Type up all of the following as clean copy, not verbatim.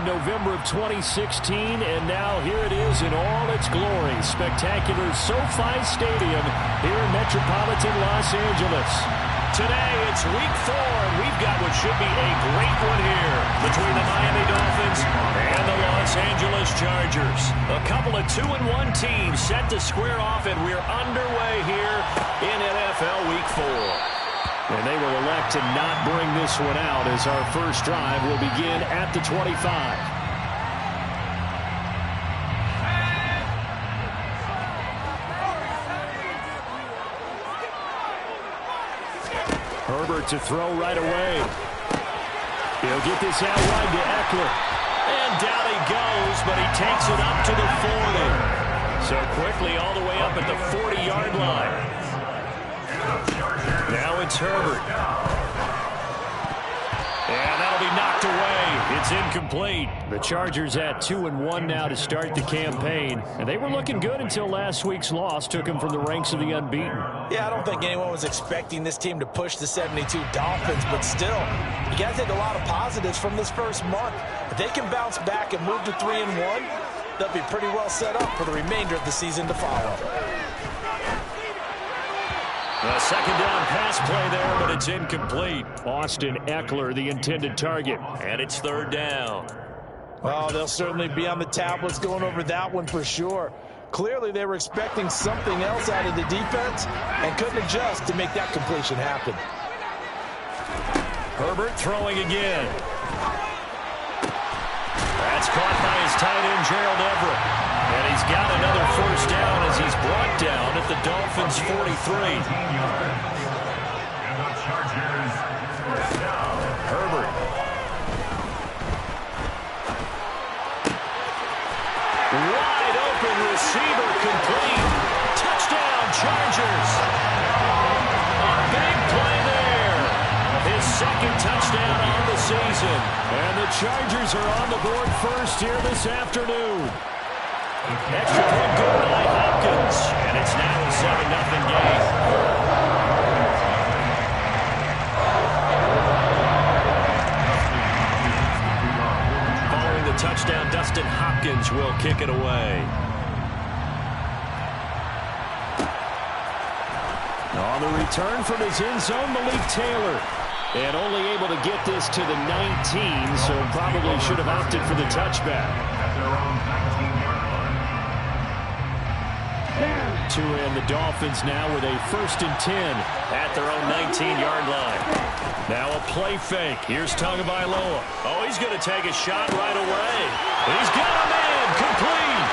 November of 2016, and now here it is in all its glory. Spectacular SoFi Stadium here in metropolitan Los Angeles. Today, it's week 4, and we've got what should be a great one here between the Miami Dolphins and the Los Angeles Chargers. A couple of 2-1 teams set to square off, and we're underway here in NFL Week 4. And they will elect to not bring this one out as our first drive will begin at the 25. Herbert to throw right away. He'll get this out wide to Eckler. And down he goes, but he takes it up to the 40. So quickly all the way up at the 40-yard line. Now it's Herbert. And that'll be knocked away. It's incomplete. The Chargers at 2-1 now to start the campaign. And they were looking good until last week's loss took them from the ranks of the unbeaten. Yeah, I don't think anyone was expecting this team to push the 72 Dolphins, but still, you got to take a lot of positives from this first month. If they can bounce back and move to 3-1, they'll be pretty well set up for the remainder of the season to follow. A second down pass play there, but it's incomplete. Austin Eckler, the intended target. And it's third down. Well, they'll certainly be on the tablets going over that one for sure. Clearly, they were expecting something else out of the defense and couldn't adjust to make that completion happen. Herbert throwing again. That's caught by his tight end, Gerald Everett. And he's got another first down as he's brought down at the Dolphins' 43. Herbert. Wide open receiver complete. Touchdown, Chargers. A big play there. His second touchdown on the season. And the Chargers are on the board first here this afternoon. Extra point goal by Hopkins, and it's now a 7-0 game. Following the touchdown, Dustin Hopkins will kick it away. On the return from his end zone, Malik Taylor. And only able to get this to the 19, so probably should have opted for the touchback. To end the Dolphins now with a 1st and 10 at their own 19-yard line. Now a play fake. Here's Tagovailoa. Oh, he's going to take a shot right away. He's got a man complete.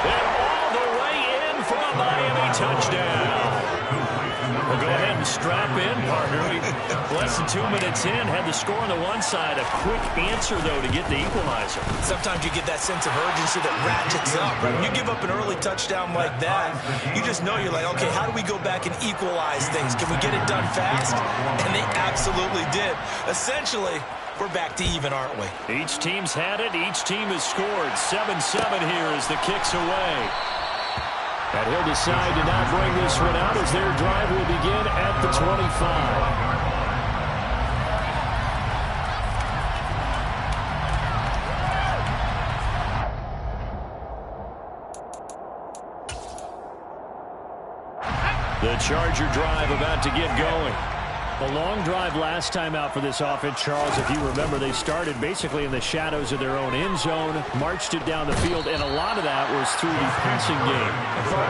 And all the way in for a Miami touchdown. We'll go ahead and strap in, partner. Less than 2 minutes in, had the score on the one side. A quick answer, though, to get the equalizer. Sometimes you get that sense of urgency that ratchets up. Right? When you give up an early touchdown like that, you just know you're like, okay, how do we go back and equalize things? Can we get it done fast? And they absolutely did. Essentially, we're back to even, aren't we? Each team's had it. Each team has scored. 7-7 here as the kick's away. And he'll decide to not bring this one out as their drive will begin at the 25. The Charger drive about to get going. A long drive last time out for this offense, Charles. If you remember, they started basically in the shadows of their own end zone, marched it down the field, and a lot of that was through the passing game.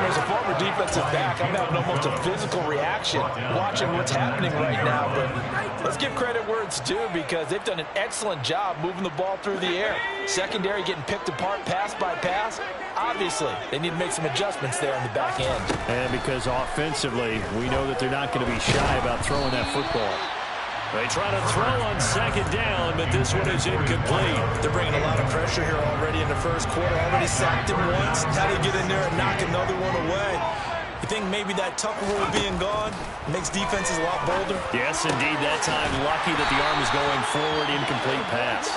As a former defensive back, I'm having almost a physical reaction watching what's happening right now. But let's give credit where it's due because they've done an excellent job moving the ball through the air. Secondary getting picked apart pass by pass. Obviously, they need to make some adjustments there on the back end. And because offensively, we know that they're not going to be shy about throwing that football. They try to throw on second down, but this one is incomplete. They're bringing a lot of pressure here already in the first quarter. Already sacked him once. How do you get in there and knock another one away? You think maybe that Tucker rule being gone makes defenses a lot bolder? Yes, indeed. That time, lucky that the arm is going forward, incomplete pass.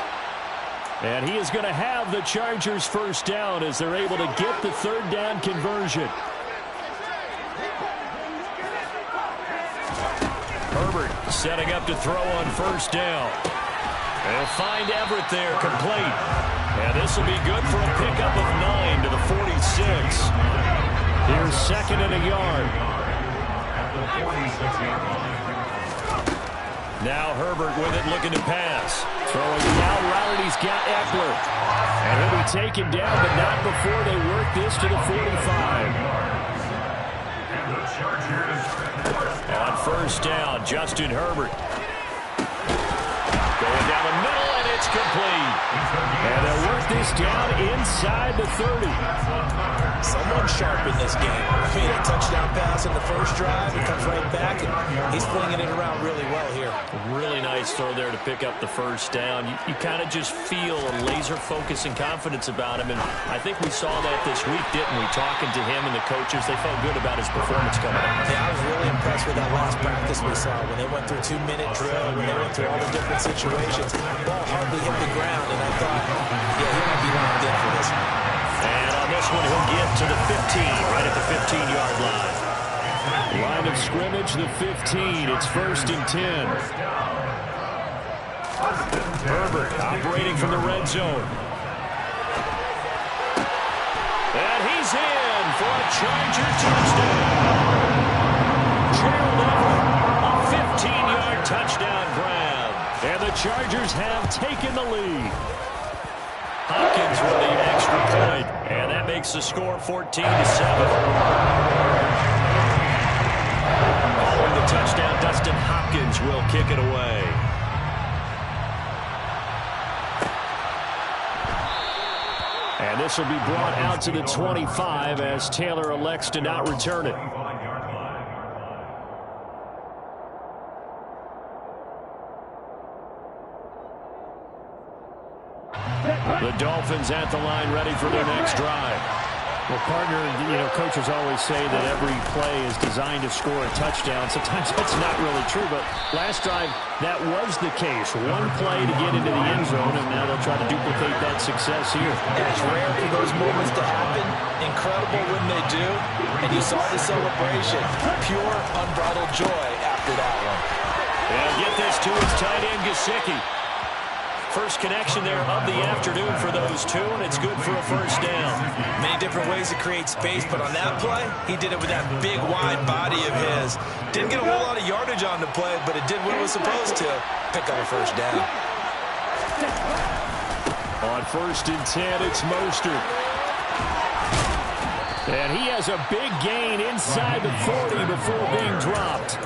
And he is going to have the Chargers first down as they're able to get the third down conversion. Herbert setting up to throw on first down. They'll find Everett there, complete. And this will be good for a pickup of 9 to the 46. Here's second and a yard. Now Herbert with it, looking to pass. Throwing down route, he's got Eckler. And he'll be taken down, but not before they work this to the 45. On first down, Justin Herbert. Going down the middle, and it's complete. And they'll work this down inside the 30. Someone sharp in this game. I mean, a touchdown pass in the first drive. He comes right back, and he's flinging it around really well here. Really nice throw there to pick up the first down. You kind of just feel a laser focus and confidence about him, and I think we saw that this week, didn't we? Talking to him and the coaches, they felt good about his performance coming up. Yeah, I was really impressed with that last practice we saw when they went through 2-minute drill, when they went through all the different situations. Ball hardly hit the ground, and I thought, yeah, he might be locked in for this one. And on this one, he'll get to the 15, right at the 15-yard line. Line of scrimmage, the 15. It's first and 10. Herbert operating from the red zone. And he's in for a Charger touchdown. Gerald Everett, a 15-yard touchdown grab. And the Chargers have taken the lead. Hopkins with the extra point, and that makes the score 14-7. Following the touchdown, Dustin Hopkins will kick it away. And this will be brought out to the 25 as Taylor elects to not return it. The Dolphins at the line, ready for their next drive. Well, partner, coaches always say that every play is designed to score a touchdown. Sometimes that's not really true, but last drive, that was the case. One play to get into the end zone, and now they'll try to duplicate that success here. And it's rare for those moments to happen. Incredible when they do. And you saw the celebration. Pure, unbridled joy after that one. And get this to his tight end, Gesicki. First connection there of the afternoon for those two, and it's good for a first down. Many different ways to create space, but on that play, he did it with that big, wide body of his. Didn't get a whole lot of yardage on the play, but it did what it was supposed to. Pick up a first down. On first and 10, it's Mostert. And he has a big gain inside the 40 before being dropped.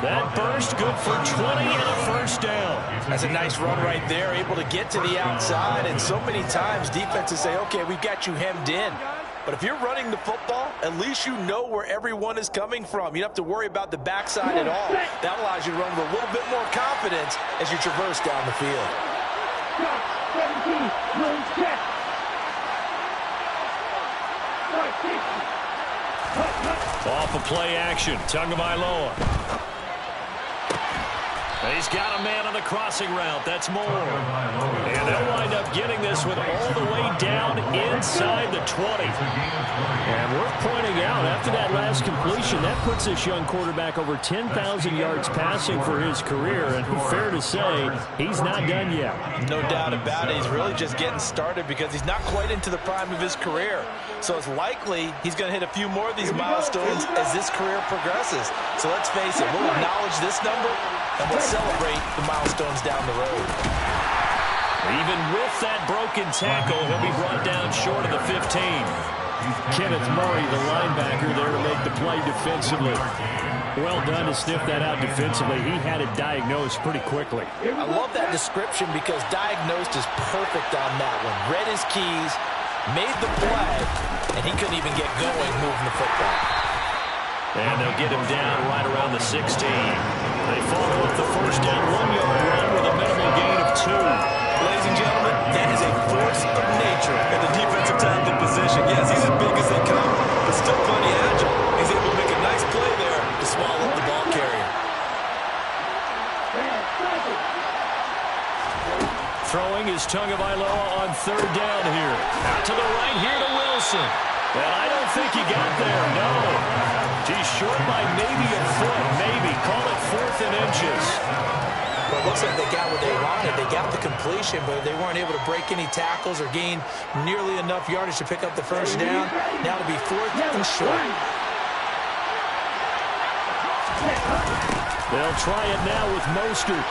That burst good for 20 and a first down. That's a nice run right there, able to get to the outside. And so many times defenses say, okay, we've got you hemmed in. But if you're running the football, at least you know where everyone is coming from. You don't have to worry about the backside at all. That allows you to run with a little bit more confidence as you traverse down the field. Off of play action, Tagovailoa. He's got a man on the crossing route. That's Moore. And they'll wind up getting this with all the way down inside the 20. And worth pointing out, after that last completion, that puts this young quarterback over 10,000 yards passing for his career. And fair to say, he's not done yet. No doubt about it. He's really just getting started because he's not quite into the prime of his career. So it's likely he's going to hit a few more of these milestones as this career progresses. So let's face it, we'll acknowledge this number and we'll celebrate the milestones down the road. Even with that broken tackle, he'll be brought down short of the 15. Kenneth Murray, the linebacker, there to make the play defensively. Well done to sniff that out defensively. He had it diagnosed pretty quickly. I love that description because diagnosed is perfect on that one. Read his keys, made the play, and he couldn't even get going moving the football. And they'll get him down right around the 16. They follow up the first down 1-yard run with a minimal gain of 2. Ladies and gentlemen, that is a force of nature at the defensive tackle position. Yes, he's as big as they come, but still plenty agile. He's able to make a nice play there to swallow up the ball carrier. Throwing is Tagovailoa on third down here. Out to the right here to Wilson. And I don't think he got there, no. He's short by maybe a foot, maybe. Call it 4th and inches. Well, it looks like they got what they wanted. They got the completion, but they weren't able to break any tackles or gain nearly enough yardage to pick up the first down. Now to be 4th and short. They'll try it now with Mostert.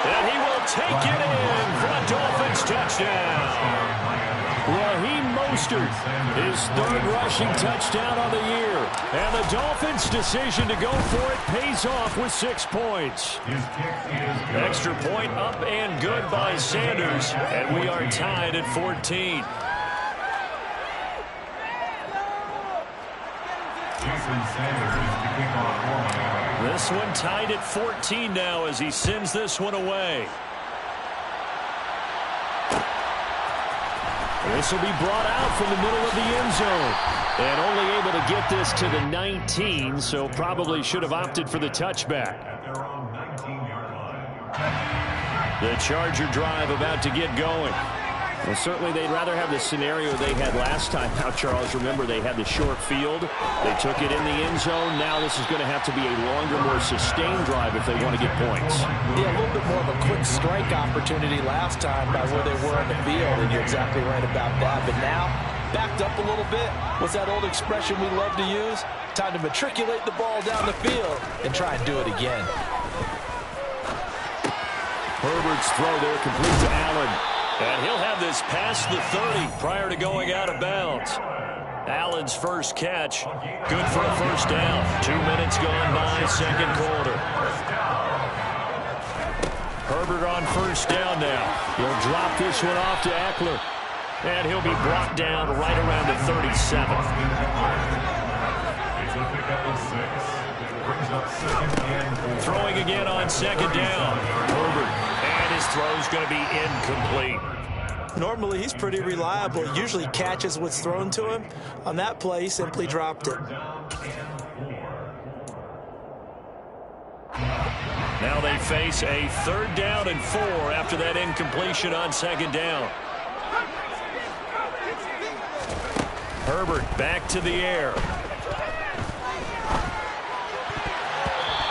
And he will take it in for a Dolphins touchdown. Raheem Mostert, his 3rd rushing touchdown of the year. And the Dolphins' decision to go for it pays off with 6 points. Extra point up and good by Sanders. And we are tied at 14. This one tied at 14 now as he sends this one away. This will be brought out from the middle of the end zone. And only able to get this to the 19, so probably should have opted for the touchback. The Charger drive about to get going. Well, certainly they'd rather have the scenario they had last time out, Charles. Remember, they had the short field. They took it in the end zone. Now this is going to have to be a longer, more sustained drive if they want to get points. Yeah, a little bit more of a quick strike opportunity last time by where they were on the field, and you're exactly right about that. But now, backed up a little bit. What's that old expression we love to use? Time to matriculate the ball down the field and try and do it again. Herbert's throw there complete to Allen. And he'll have this past the 30 prior to going out of bounds. Allen's first catch, good for a first down. 2 minutes gone by, 2nd quarter. Herbert on first down now. He'll drop this one off to Eckler. And he'll be brought down right around the 37. Throwing again on 2nd down. Herbert. And his throw's going to be incomplete. Normally, he's pretty reliable. He usually catches what's thrown to him. On that play, he simply dropped it. Now they face a 3rd down and 4 after that incompletion on 2nd down. Herbert back to the air.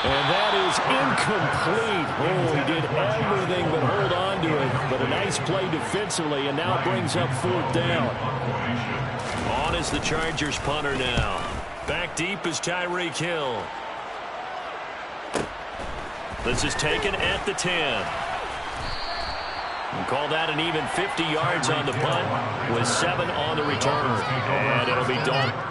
And that is incomplete. Oh, he did everything but hold on to it. But a nice play defensively, and now brings up 4th down. On is the Chargers punter now. Back deep is Tyreek Hill. This is taken at the 10. We'll call that an even 50 yards on the punt with 7 on the return. And it'll be done.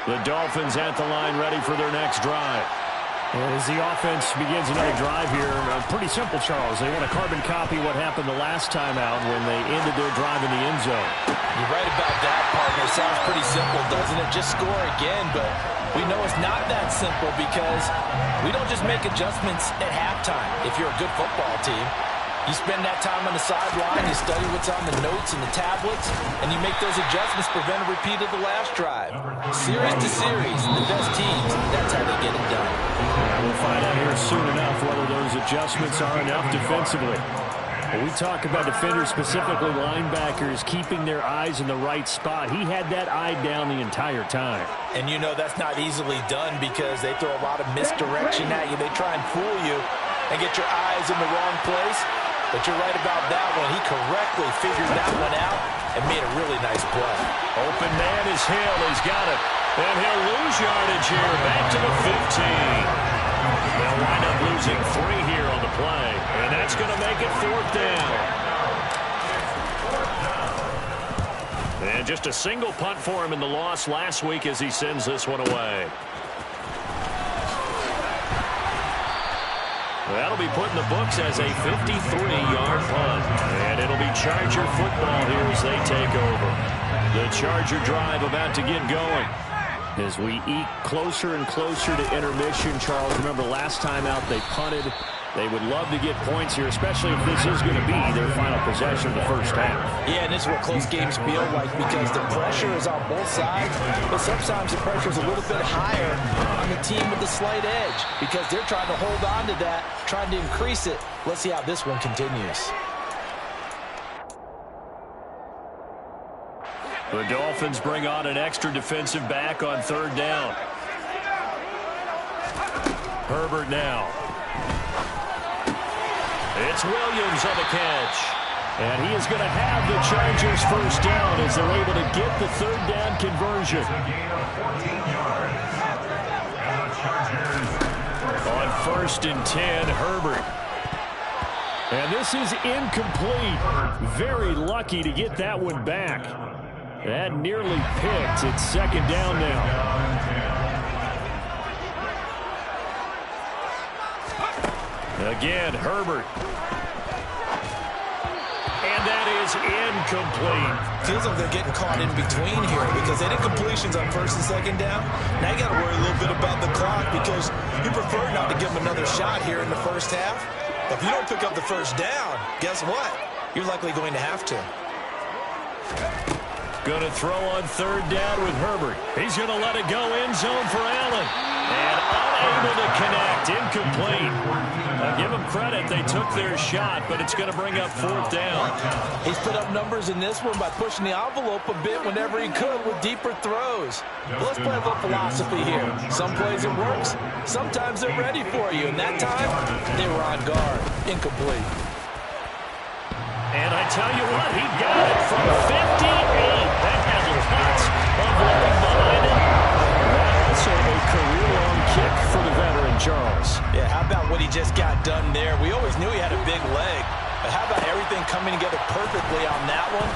The Dolphins at the line, ready for their next drive. And as the offense begins another drive here, pretty simple, Charles. They want to carbon copy what happened the last time out when they ended their drive in the end zone. You're right about that, partner. It sounds pretty simple, doesn't it? Just score again, but we know it's not that simple because we don't just make adjustments at halftime if you're a good football team. You spend that time on the sideline, you study what's on the notes and the tablets, and you make those adjustments to prevent a repeat of the last drive. Series to series, the best teams, that's how they get it done. We'll find out here soon enough whether those adjustments are enough defensively. When we talk about defenders, specifically linebackers, keeping their eyes in the right spot, he had that eye down the entire time. And you know that's not easily done because they throw a lot of misdirection at you. They try and fool you and get your eyes in the wrong place. But you're right about that one. He correctly figured that one out and made a really nice play. Open man is Hill. He's got it. And he'll lose yardage here. Back to the 15. They'll wind up losing 3 here on the play. And that's going to make it 4th down. And just a single punt for him in the loss last week as he sends this one away. That'll be put in the books as a 53-yard punt. And it'll be Charger football here as they take over. The Charger drive about to get going. As we eke closer and closer to intermission, Charles, remember last time out they punted They would love to get points here, especially if this is going to be their final possession of the first half. Yeah, and this is what close games feel like because the pressure is on both sides, but sometimes the pressure is a little bit higher on the team with the slight edge because they're trying to hold on to that, trying to increase it. Let's see how this one continues. The Dolphins bring on an extra defensive back on third down. Herbert now. It's Williams on the catch. And he is going to have the Chargers first down as they're able to get the third down conversion. On 1st and 10, Herbert. And this is incomplete. Very lucky to get that one back. That nearly picked. It's 2nd down now. Again, Herbert. And that is incomplete. Feels like they're getting caught in between here because they did completions on 1st and 2nd down. Now you got to worry a little bit about the clock because you prefer not to give them another shot here in the first half. But if you don't pick up the first down, guess what? You're likely going to have to. Going to throw on 3rd down with Herbert. He's going to let it go end zone for Allen. And unable to connect. Incomplete. I'll give them credit. They took their shot, but it's going to bring up 4th down. He's put up numbers in this one by pushing the envelope a bit whenever he could with deeper throws. Well, let's play a little philosophy here. Some plays it works. Sometimes they're ready for you. And that time, they were on guard. Incomplete. And I tell you what, he got it from 58. That had lots of leg behind it. Also a career-long kick for the veteran, Charles. Yeah, how about what he just got done there? We always knew he had a big leg. But how about everything coming together perfectly on that one?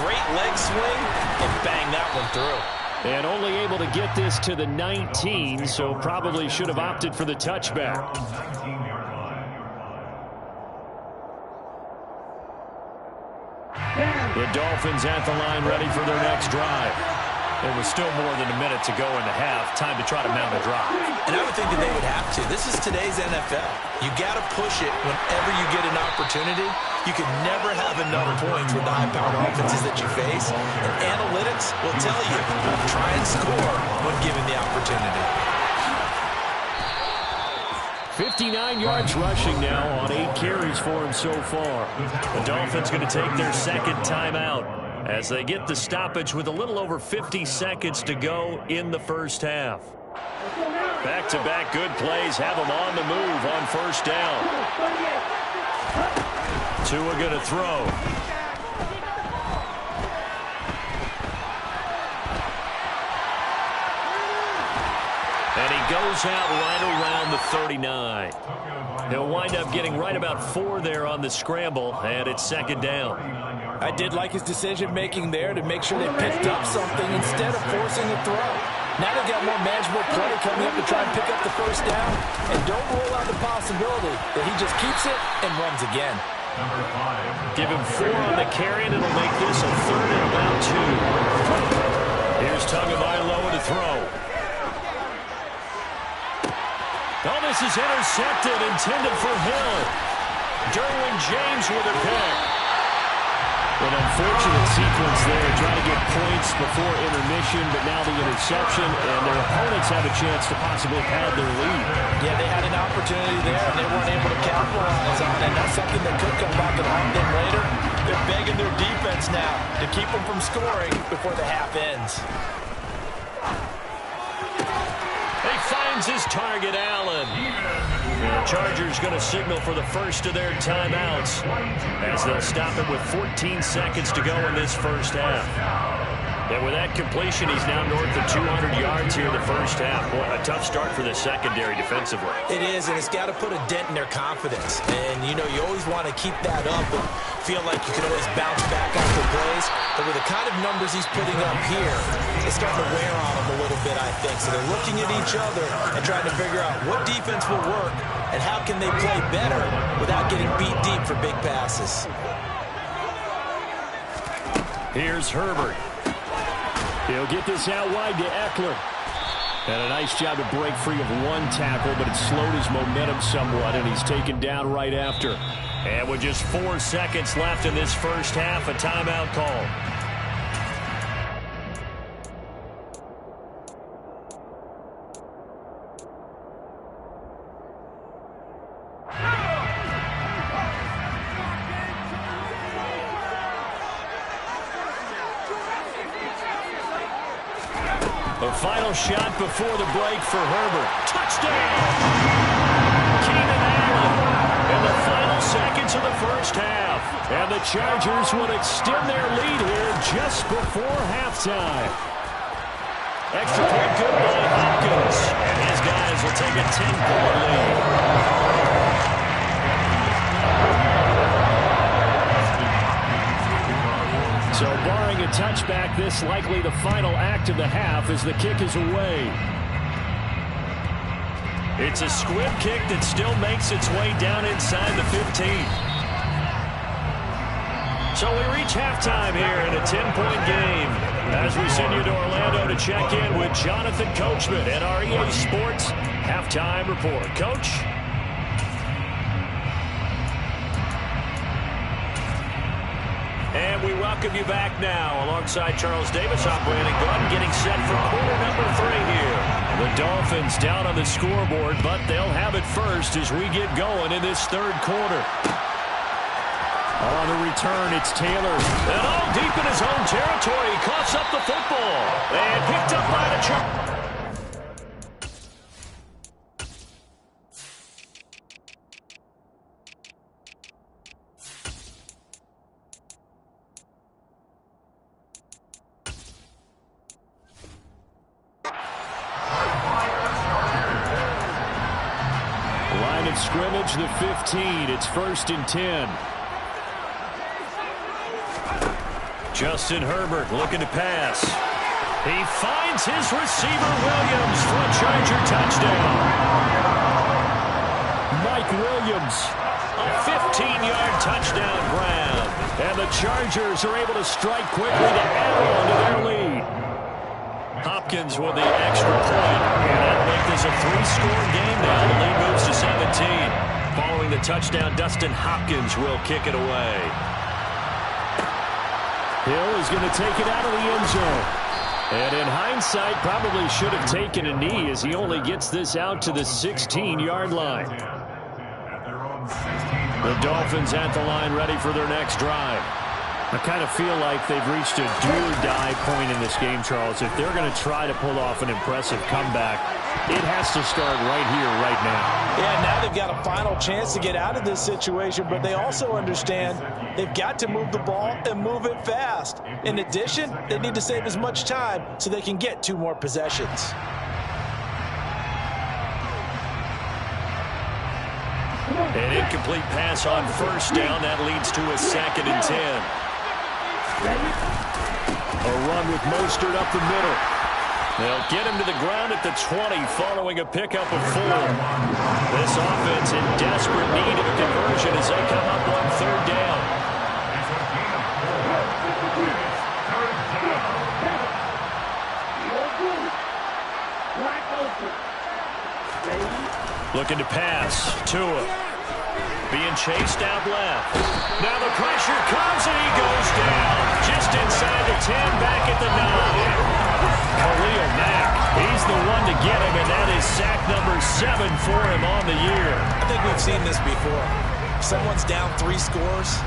Great leg swing, and bang that one through. And only able to get this to the 19, so probably should have opted for the touchback. The Dolphins at the line ready for their next drive. There was still more than a minute to go in the half. Time to try to mount a drive. And I would think that they would have to. This is today's NFL. You got to push it whenever you get an opportunity. You can never have enough points with the high-powered offenses that you face. And analytics will tell you, try and score when given the opportunity. 59 yards rushing now on 8 carries for him so far. The Dolphins going to take their 2nd timeout as they get the stoppage with a little over 50 seconds to go in the first half. Back-to-back good plays have them on the move on 1st down. Tua going to throw. And he goes out right around the 39. He'll wind up getting right about 4 there on the scramble, and it's 2nd down. I did like his decision-making there to make sure they picked up something instead of forcing a throw. Now they've got more manageable play coming up to try and pick up the 1st down. And don't rule out the possibility that he just keeps it and runs again. Give him 4 on the carry, and it'll make this a 3rd and about 2. Here's Tagovailoa to throw. Oh, this is intercepted, intended for Hill. Derwin James with a pick. An unfortunate sequence there, trying to get points before intermission, but now the interception, and their opponents have a chance to possibly pad their lead. Yeah, they had an opportunity there, and they weren't able to capitalize on it, and that's something that could come back and haunt them later. They're begging their defense now to keep them from scoring before the half ends. He finds his target, Allen. The Chargers going to signal for the first of their timeouts as they'll stop it with 14 seconds to go in this first half. And with that completion, he's now north of 200 yards here in the first half. Boy, a tough start for the secondary defensively. It is, and it's got to put a dent in their confidence. And, you know, you always want to keep that up and feel like you can always bounce back after plays. But with the kind of numbers he's putting up here, it's starting to wear on them a little bit, I think. So they're looking at each other and trying to figure out what defense will work and how can they play better without getting beat deep for big passes. Here's Herbert. He'll get this out wide to Eckler. And a nice job to break free of one tackle, but it slowed his momentum somewhat, and he's taken down right after. And with just 4 seconds left in this first half, a timeout call. The final shot before the break for Herbert. Touchdown! Keenan Allen in the final seconds of the first half. And the Chargers will extend their lead here just before halftime. Extra point good by Hopkins. And his guys will take a 10-point lead. So barring a touchback, this likely the final act of the half as the kick is away. It's a squib kick that still makes its way down inside the 15. So we reach halftime here in a 10-point game as we send you to Orlando to check in with Jonathan Coachman at our EA Sports Halftime Report. Coach? And we welcome you back now alongside Charles Davis. I'm Brandon Gordon getting set for quarter number 3 here. The Dolphins down on the scoreboard, but they'll have it first as we get going in this third quarter. On the return, it's Taylor. And all deep in his own territory, he coughs up the football. And picked up by the Chargers. Scrimmage the 15. It's 1st and 10. Justin Herbert looking to pass. He finds his receiver Williams for a Charger touchdown. Mike Williams, a 15-yard touchdown grab. And the Chargers are able to strike quickly to add on to their lead. Hopkins with the extra point. And that make this a 3-score game now. The lead moves to 17. Following the touchdown, Dustin Hopkins will kick it away. Hill is going to take it out of the end zone. And in hindsight, probably should have taken a knee as he only gets this out to the 16-yard line. The Dolphins at the line ready for their next drive. I kind of feel like they've reached a do-or-die point in this game, Charles. If they're going to try to pull off an impressive comeback, it has to start right here, right now. Yeah, now they've got a final chance to get out of this situation, but they also understand they've got to move the ball and move it fast. In addition, they need to save as much time so they can get 2 more possessions. An incomplete pass on first down. That leads to a 2nd and 10. A run with Mostert up the middle. They'll get him to the ground at the 20 following a pickup of 4. This offense in desperate need of a conversion as they come up on 3rd down. Looking to pass. Tua being chased out left. Now the pressure comes and he goes down. Just inside the 10, back at the 9. Khalil Mack, he's the one to get him, and that is sack number 7 for him on the year. I think we've seen this before. Someone's down 3 scores.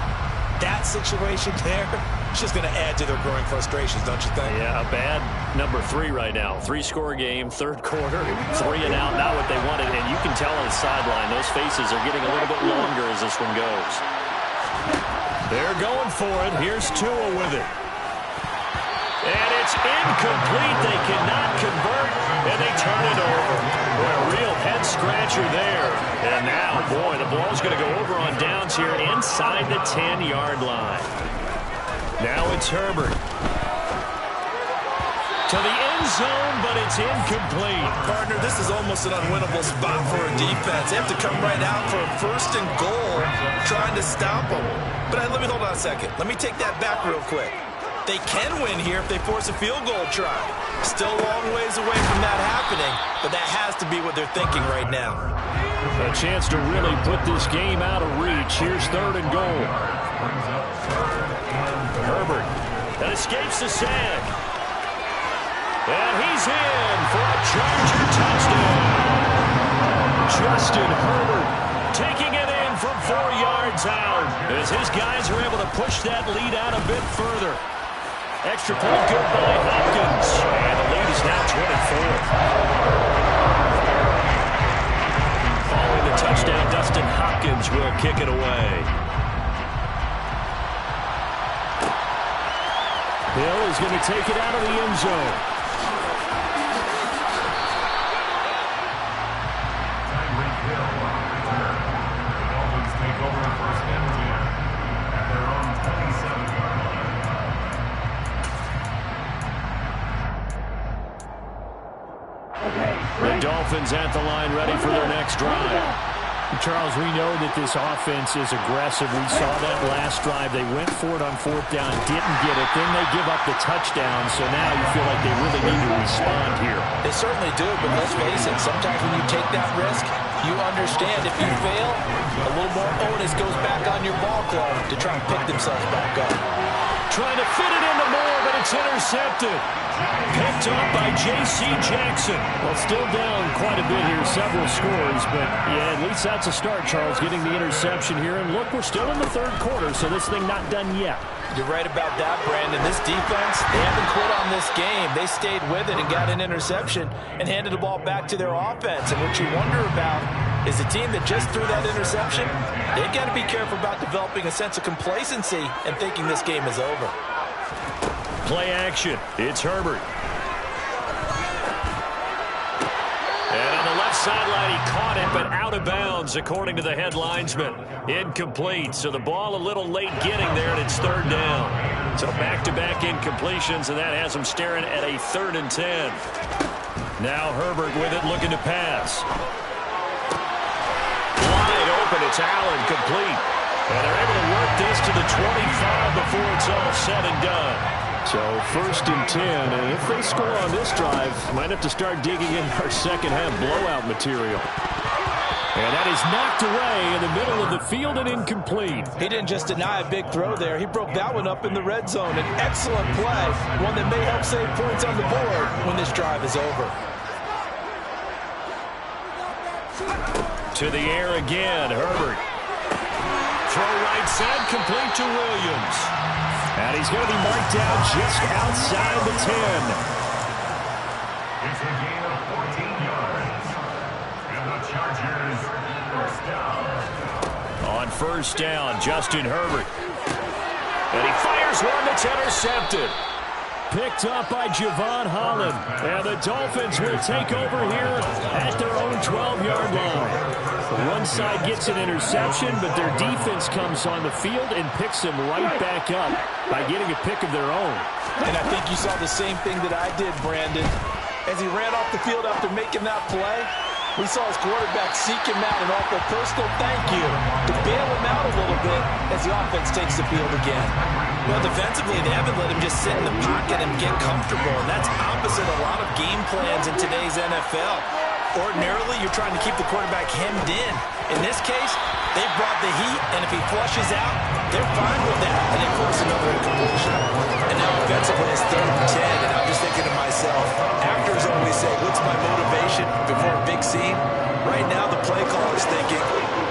That situation there, it's just going to add to their growing frustrations, don't you think? Yeah, a bad number 3 right now. 3-score game, 3rd quarter, 3 and out, not what they wanted. And you can tell on the sideline, those faces are getting a little bit longer as this one goes. They're going for it. Here's Tua with it. And it's incomplete. They cannot convert, and they turn it over. Boy, a real head-scratcher there. And now, boy, the ball's going to go over on downs here inside the 10-yard line. Now it's Herbert. To the end zone, but it's incomplete. Partner, this is almost an unwinnable spot for a defense. They have to come right out for a 1st and goal, trying to stop them. But let me hold on a second. Let me take that back real quick. They can win here if they force a field goal try. Still a long ways away from that happening, but that has to be what they're thinking right now. A chance to really put this game out of reach. Here's 3rd and goal. Herbert that escapes the sack. And he's in for a Charger touchdown. Justin Herbert taking it in from 4 yards out as his guys are able to push that lead out a bit further. Extra point good by Hopkins. And the lead is now 24. Following the touchdown, Dustin Hopkins will kick it away. Hill is going to take it out of the end zone. The Dolphins at the line ready for their next drive. Charles, we know that this offense is aggressive. We saw that last drive. They went for it on 4th down, didn't get it. Then they give up the touchdown, so now you feel like they really need to respond here. They certainly do, but let's face it, sometimes when you take that risk, you understand if you fail, a little more onus goes back on your ball club to try and pick themselves back up. Trying to fit it into Moore, but it's intercepted. Picked up by J.C. Jackson. Well, still down quite a bit here, several scores, but yeah, at least that's a start, Charles, getting the interception here. And look, we're still in the 3rd quarter, so this thing not done yet. You're right about that, Brandon. This defense, they haven't quit on this game. They stayed with it and got an interception and handed the ball back to their offense. And what you wonder about is a team that just threw that interception, they got to be careful about developing a sense of complacency and thinking this game is over. Play action. It's Herbert. And on the left sideline, he caught it, but out of bounds, according to the head linesman. Incomplete, so the ball a little late getting there, and it's 3rd down. So back-to-back incompletions, and that has him staring at a 3rd and 10. Now Herbert with it, looking to pass. Wide open, it's Allen, complete. And they're able to work this to the 25 before it's all said and done. So 1st and 10, and if they score on this drive, might have to start digging in our second half blowout material. And that is knocked away in the middle of the field and incomplete. He didn't just deny a big throw there. He broke that one up in the red zone. An excellent play, one that may help save points on the board when this drive is over. To the air again, Herbert. Throw right side, complete to Williams. And he's going to be marked down just outside the 10. It's a gain of 14 yards. And the Chargers first down. On 1st down, Justin Herbert. And he fires one that's intercepted. Picked up by Javon Holland. And the Dolphins will take over here at their own 12-yard line. One side gets an interception, but their defense comes on the field and picks them right back up by getting a pick of their own. And I think you saw the same thing that I did, Brandon. As he ran off the field after making that play, we saw his quarterback seek him out and offer a personal thank you to bail him out a little bit as the offense takes the field again. Well, defensively, they haven't let him just sit in the pocket and get comfortable, and that's opposite a lot of game plans in today's NFL. Ordinarily, you're trying to keep the quarterback hemmed in. In this case, they brought the heat, and if he flushes out, they're fine with that, and they force another incompletion. And now offensively, it's 3rd and 10, and I'm just thinking to myself, actors always say, what's my motivation before a big scene? Right now, the play caller's thinking,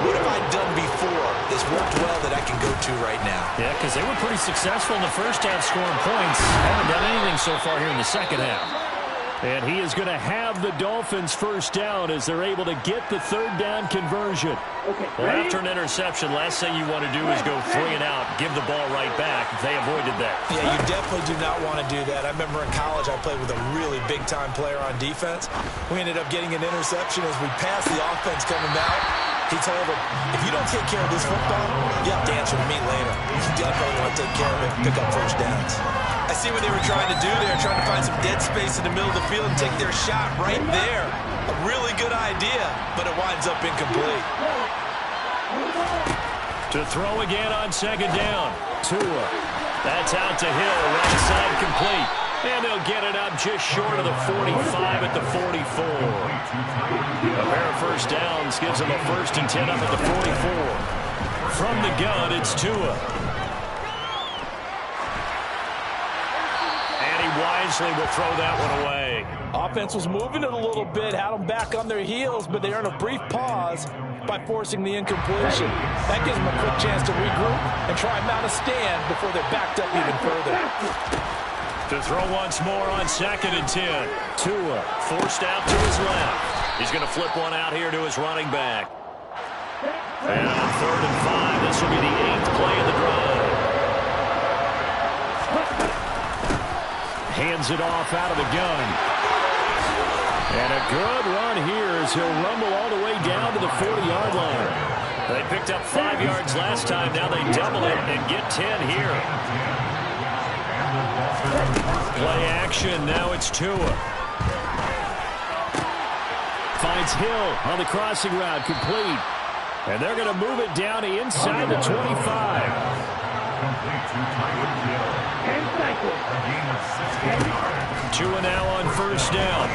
what have I done before? This worked well that I can go to right now. Yeah, because they were pretty successful in the first half scoring points. Haven't done anything so far here in the second half. And he is going to have the Dolphins first down as they're able to get the 3rd down conversion. Well, after an interception, last thing you want to do is go 3 and out, give the ball right back. They avoided that. Yeah, you definitely do not want to do that. I remember in college I played with a really big-time player on defense. We ended up getting an interception as we passed the offense coming out. He told him, if you don't take care of this football, you have to answer to me later. You definitely want to take care of it and pick up first downs. I see what they were trying to do there, trying to find some dead space in the middle of the field and take their shot right there. A really good idea, but it winds up incomplete. To throw again on 2nd down. Tua That's out to Hill, right side complete. And they'll get it up just short of the 45 at the 44. A pair of first downs gives them a 1st and 10 up at the 44. From the gun, it's Tua. And he wisely will throw that one away. Offense was moving it a little bit, had them back on their heels, but they earned a brief pause by forcing the incompletion. That gives them a quick chance to regroup and try and mount a stand before they're backed up even further. To throw once more on 2nd and 10. Tua forced out to his left. He's going to flip one out here to his running back. And on 3rd and 5, this will be the 8th play of the drive. Hands it off out of the gun. And a good run here as he'll rumble all the way down to the 40-yard line. They picked up 5 yards last time. Now they double it and get 10 here. Play action. Now it's Tua. Finds Hill on the crossing route. Complete. And they're going to move it down inside the 25. Tua now on 1st down.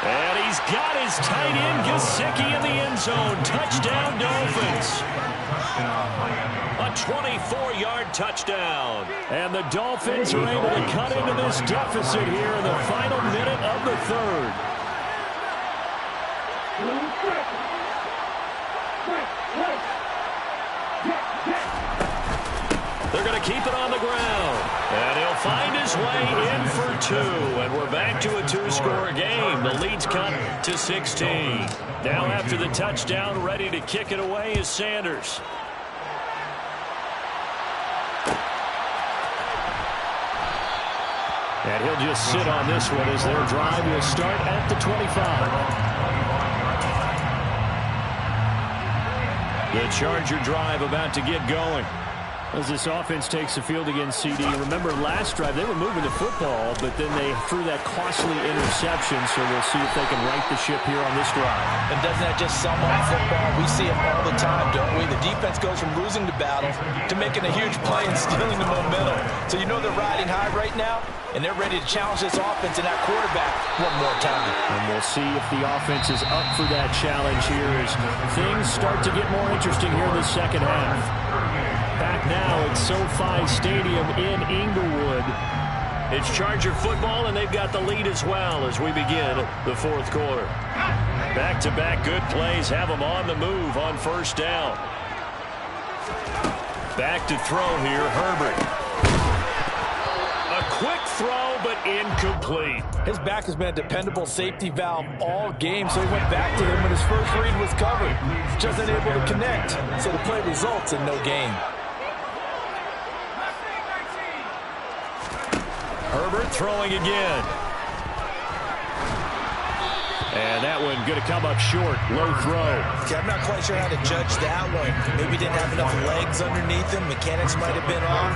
And he's got his tight end, Gesicki, in the end zone. Touchdown, Dolphins. A 24-yard touchdown. And the Dolphins are able to cut into this deficit here in the final minute of the 3rd. They're going to keep it on the ground. And he'll find his way in for 2. And we're back to a 2-score game. The lead's cut to 16. Now after the touchdown, ready to kick it away is Sanders. And he'll just sit on this one as their drive will start at the 25. The Charger drive about to get going. As this offense takes the field against CD, remember last drive they were moving the football, but then they threw that costly interception, so we'll see if they can right the ship here on this drive. And doesn't that just sum up football? We see it all the time, don't we? The defense goes from losing the battle to making a huge play and stealing the momentum. So you know they're riding high right now, and they're ready to challenge this offense and that quarterback one more time. And we'll see if the offense is up for that challenge here as things start to get more interesting here in the second half. Back now at SoFi Stadium in Inglewood. It's Charger football, and they've got the lead as well as we begin the 4th quarter. Back-to-back good plays have them on the move on 1st down. Back to throw here, Herbert. A quick throw, but incomplete. His back has been a dependable safety valve all game, so he went back to him when his first read was covered. Just unable to connect, so the play results in no gain. Herbert throwing again. And that one going to come up short. Low throw. Okay, I'm not quite sure how to judge that one. Maybe didn't have enough legs underneath him. Mechanics might have been off.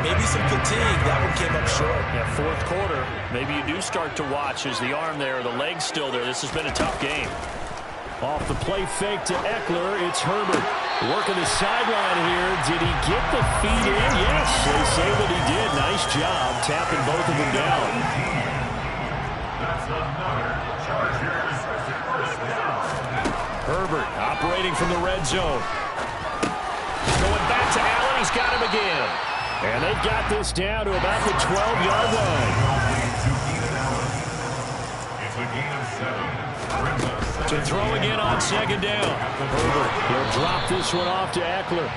Maybe some fatigue. That one came up short. Yeah, 4th quarter. Maybe you do start to watch as the arm there, the leg's still there. This has been a tough game. Off the play fake to Eckler, it's Herbert. Working the sideline here. Did he get the feet in? Yes, they say that he did. Nice job tapping both of them down. That's another Chargers first down. Herbert operating from the red zone. Going back to Allen. He's got him again. And they've got this down to about the 12-yard line. It's a gain of 7. To throw again on 2nd down. Herbert, he'll drop this one off to Eckler.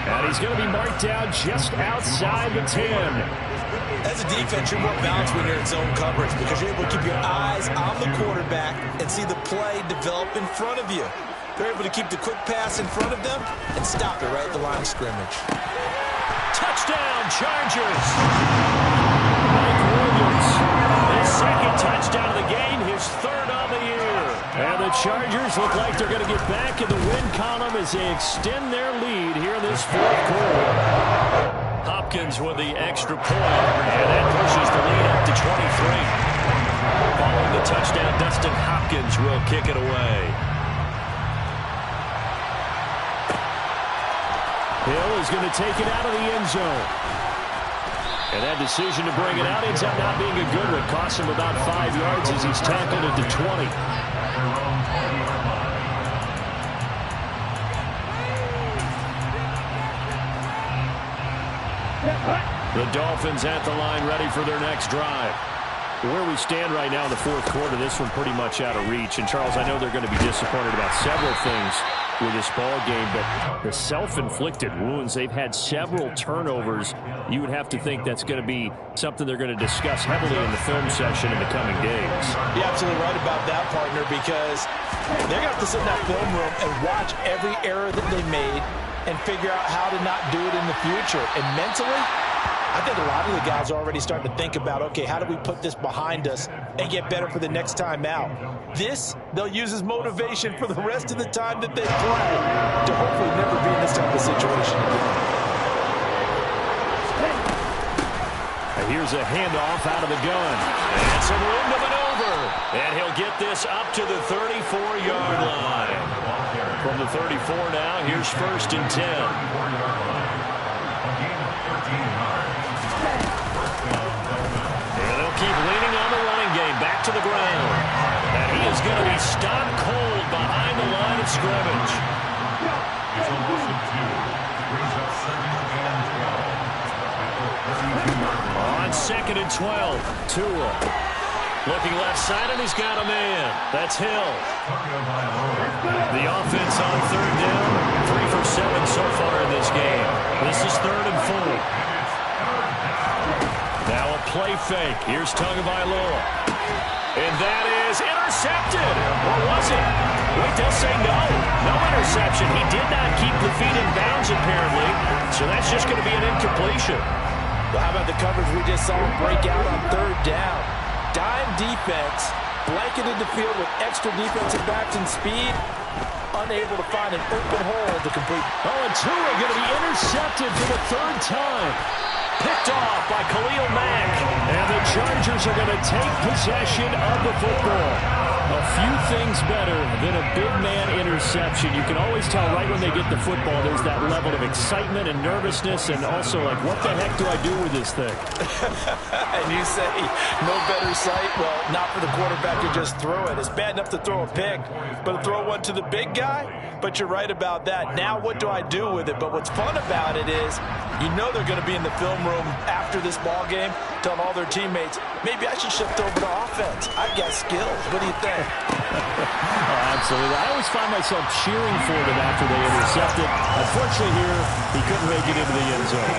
And he's going to be marked down just outside the 10. As a defense, you're more balanced when you're in zone coverage because you're able to keep your eyes on the quarterback and see the play develop in front of you. They're able to keep the quick pass in front of them and stop it right at the line of scrimmage. Touchdown, Chargers! Mike Williams. His 2nd touchdown of the game, his 3rd of the year. And the Chargers look like they're going to get back in the win column as they extend their lead here in this 4th quarter. Hopkins with the extra point, and that pushes the lead up to 23. Following the touchdown, Dustin Hopkins will kick it away. Hill is going to take it out of the end zone. And that decision to bring it out ends up not being a good one. Costs him about 5 yards as he's tackled at the 20. The Dolphins at the line ready for their next drive. Where we stand right now in the fourth quarter, this one pretty much out of reach. And, Charles, I know they're going to be disappointed about several things with this ball game, but the self-inflicted wounds, they've had several turnovers. You would have to think that's going to be something they're going to discuss heavily in the film session in the coming days. You're absolutely right about that, partner, because they're going to have to sit in that film room and watch every error that they made and figure out how to not do it in the future. And mentally, I think a lot of the guys are already starting to think about, okay, how do we put this behind us and get better for the next time out? This, they'll use as motivation for the rest of the time that they play to hopefully never be in this type of situation again. Here's a handoff out of the gun. And some room to maneuver. And he'll get this up to the 34-yard line. From the 34 now, here's 1st and 10. Keep leaning on the running game. Back to the ground. And he is going to be stopped cold behind the line of scrimmage. On 2nd and 12. Tua. Looking left side, and he's got a man. That's Hill. The offense on 3rd down. 3 for 7 so far in this game. This is 3rd and 4. Now a play fake. Here's Tagovailoa. And that is intercepted. Or was it? Wait, they'll say no. No interception. He did not keep the feet in bounds, apparently. So that's just going to be an incompletion. Well, how about the coverage we just saw break out on 3rd down? Dime defense, blanketed the field with extra defensive backs and speed. Unable to find an open hole to complete. Oh, and Tua going to be intercepted for the 3rd time. Picked off by Khalil Mack. And the Chargers are going to take possession of the football. A few things better than a big man interception. You can always tell right when they get the football, there's that level of excitement and nervousness, and also like, what the heck do I do with this thing? And you say, no better sight? Well, not for the quarterback to just throw it. It's bad enough to throw a pick, but to throw one to the big guy? But you're right about that. Now what do I do with it? But what's fun about it is, you know they're going to be in the film room after this ball game, telling all their teammates, maybe I should shift over to offense. I've got skills. What do you think? Oh, absolutely. I always find myself cheering for them after they intercepted. Unfortunately here, he couldn't make it into the end zone.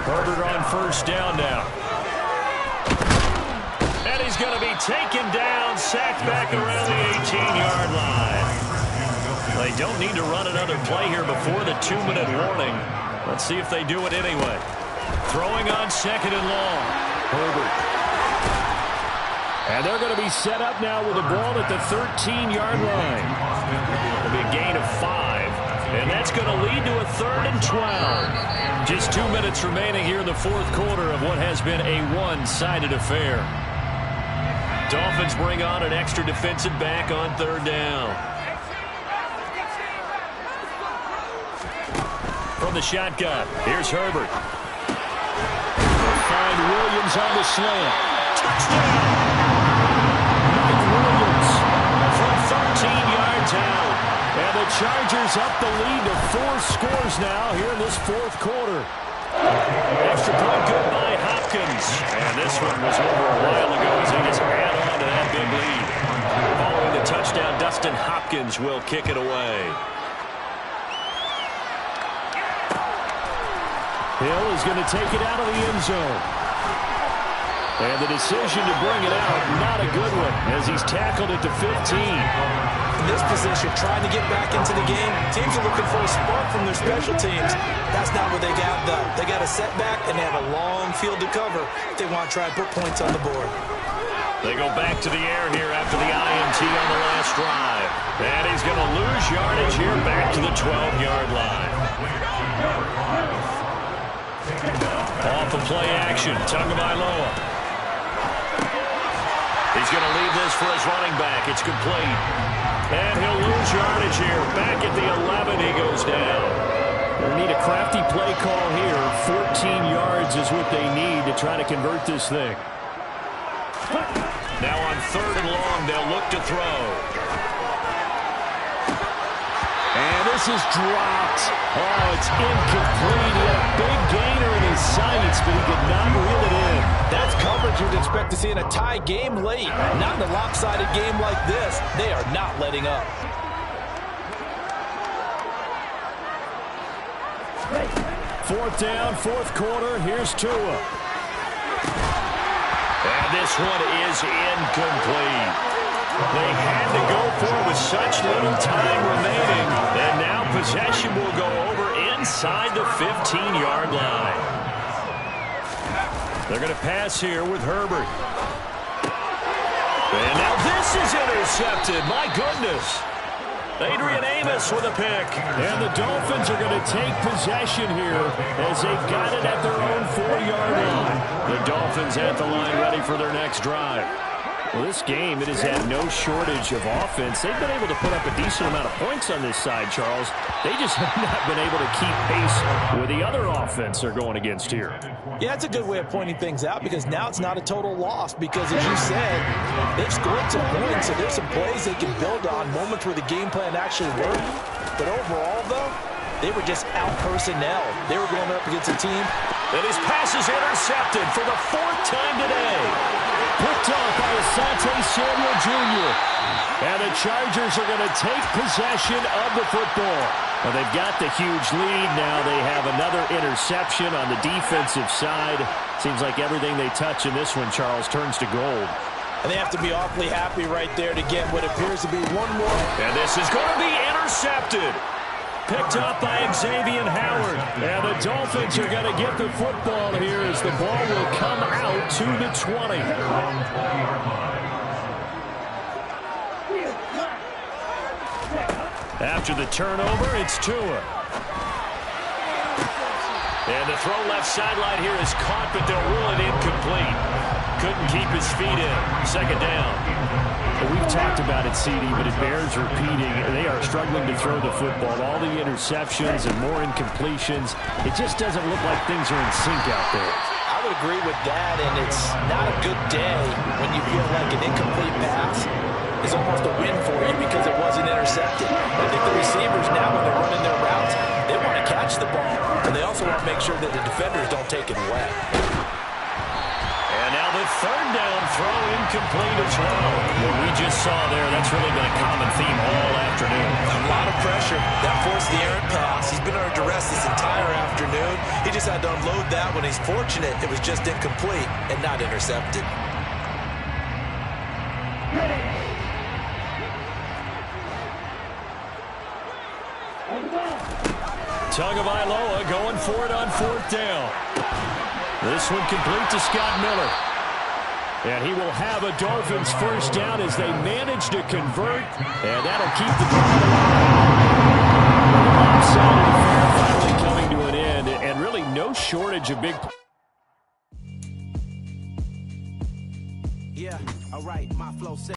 Herbert on 1st down now. And he's going to be taken down, sacked back around the 18-yard line. They don't need to run another play here before the 2-minute warning. Let's see if they do it anyway. Throwing on 2nd and long. Herbert. And they're going to be set up now with the ball at the 13-yard line. It'll be a gain of 5. And that's going to lead to a 3rd and 12. Just 2 minutes remaining here in the fourth quarter of what has been a one-sided affair. Dolphins bring on an extra defensive back on 3rd down. From the shotgun, here's Herbert. They'll find Williams on the slant. Touchdown! Williams from 13 yards out. And the Chargers up the lead to 4 scores now here in this fourth quarter. Extra point good by Hopkins. And this one was over a while ago as he just add on to that big lead. Following the touchdown, Dustin Hopkins will kick it away. Hill is going to take it out of the end zone. And the decision to bring it out, not a good one, as he's tackled it to 15. In this position, trying to get back into the game, teams are looking for a spark from their special teams. That's not what they got, though. They got a setback, and they have a long field to cover if they want to try and put points on the board. They go back to the air here after the INT on the last drive. And he's going to lose yardage here back to the 12-yard line. Off of play action, Tagovailoa. He's going to leave this for his running back. It's complete. And he'll lose yardage here. Back at the 11, he goes down. They need a crafty play call here. 14 yards is what they need to try to convert this thing. Now on 3rd and long, they'll look to throw. And this is dropped. Oh, it's incomplete. He had a big gainer in his sights, but he could not reel it in. That's coverage you'd expect to see in a tie game late. Not in a lopsided game like this. They are not letting up. Fourth down, 4th quarter. Here's Tua. And this one is incomplete. They had to go for it with such little time remaining. And now possession will go over inside the 15-yard line. They're going to pass here with Herbert. And now this is intercepted. My goodness. Adrian Amos with a pick. And the Dolphins are going to take possession here as they've got it at their own 4-yard line. The Dolphins at the line ready for their next drive. Well, this game, it has had no shortage of offense. They've been able to put up a decent amount of points on this side, Charles. They just have not been able to keep pace with the other offense they're going against here. Yeah, that's a good way of pointing things out because now it's not a total loss because, as you said, they've scored some points, so there's some plays they can build on, moments where the game plan actually worked. But overall, though, they were just out-personnel. They were going up against a team. And his pass is intercepted for the 4th time today. Picked off by Asante Samuel Jr. And the Chargers are going to take possession of the football. Well, they've got the huge lead. Now they have another interception on the defensive side. Seems like everything they touch in this one, Charles, turns to gold. And they have to be awfully happy right there to get what appears to be one more. And this is going to be intercepted. Picked up by Xavier Howard. And the Dolphins are going to get the football here as the ball will come out to the 20. After the turnover, it's Tua. And the throw left sideline here is caught, but they'll rule it incomplete. Couldn't keep his feet in. 2nd down. We've talked about it, CD, but it bears repeating. They are struggling to throw the football. All the interceptions and more incompletions. It just doesn't look like things are in sync out there. I would agree with that, and it's not a good day when you feel like an incomplete pass is almost a win for you because it wasn't intercepted. I think the receivers now, when they're running their routes, they want to catch the ball, and they also want to make sure that the defenders don't take it away. And now the 3rd down throw incomplete as well. What we just saw there, that's really been a common theme all afternoon. A lot of pressure. That forced the errant pass. He's been under duress this entire afternoon. He just had to unload that when he's fortunate it was just incomplete and not intercepted. Tagovailoa going for it on 4th down. This one complete to Scott Miller. And he will have a Dolphins 1st down as they manage to convert. And that'll keep the drive alive. Offside affair finally coming to an end. And really no shortage of big... Yeah, all right, my flow